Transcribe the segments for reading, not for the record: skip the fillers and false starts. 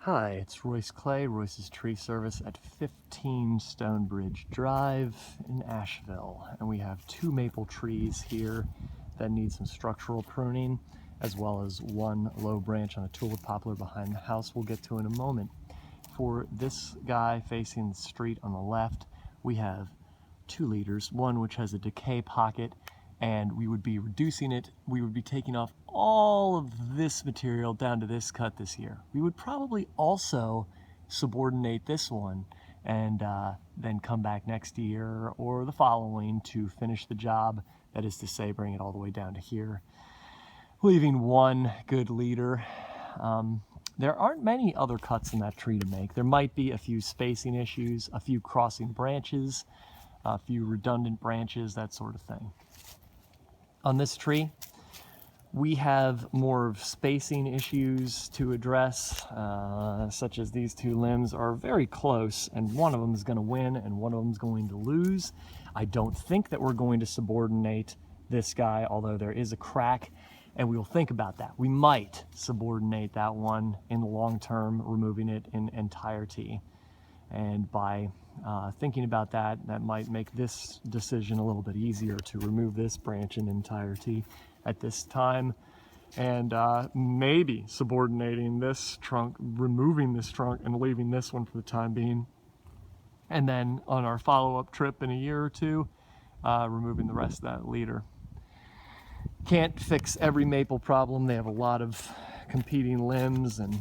Hi, it's Royce Clay, Royce's Tree Service at 15 Stonebridge Drive in Asheville. And we have two maple trees here that need some structural pruning, as well as one low branch on a tulip poplar behind the house we'll get to in a moment. For this guy facing the street on the left, we have 2 leaders, one which has a decay pocket, and we would be reducing it. We would be taking off all of this material down to this cut this year. We would probably also subordinate this one and then come back next year or the following to finish the job. That is to say, bring it all the way down to here, leaving one good leader. There aren't many other cuts in that tree to make. There might be a few spacing issues, a few crossing branches, a few redundant branches, that sort of thing. On this tree, we have more of spacing issues to address, such as these 2 limbs are very close, and one of them is going to win and one of them is going to lose. I don't think that we're going to subordinate this guy, although there is a crack, and we will think about that. We might subordinate that one in the long term, removing it in entirety. And by thinking about that, that might make this decision a little bit easier to remove this branch in entirety at this time, and maybe subordinating this trunk, removing this trunk and leaving this one for the time being, and then on our follow-up trip in a year or two, removing the rest of that leader. Can't fix every maple problem. They have a lot of competing limbs, and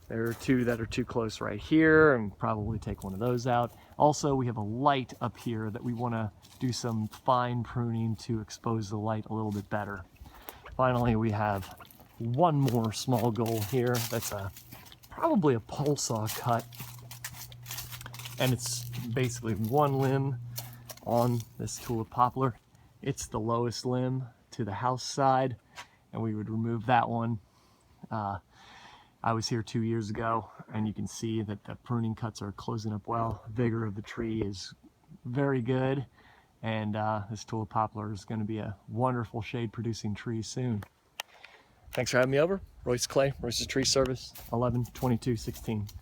there are 2 that are too close right here, and probably take one of those out. Also, we have a light up here that we want to do some fine pruning to expose the light a little bit better. Finally, we have one more small goal here. That's probably a pole saw cut, and it's basically one limb on this tulip poplar. It's the lowest limb to the house side, and we would remove that one. I was here 2 years ago, and you can see that the pruning cuts are closing up well. Vigor of the tree is very good, and this tulip poplar is going to be a wonderful shade-producing tree soon. Thanks for having me over. Royce Clay, Royce's Tree Service, 11-22-16.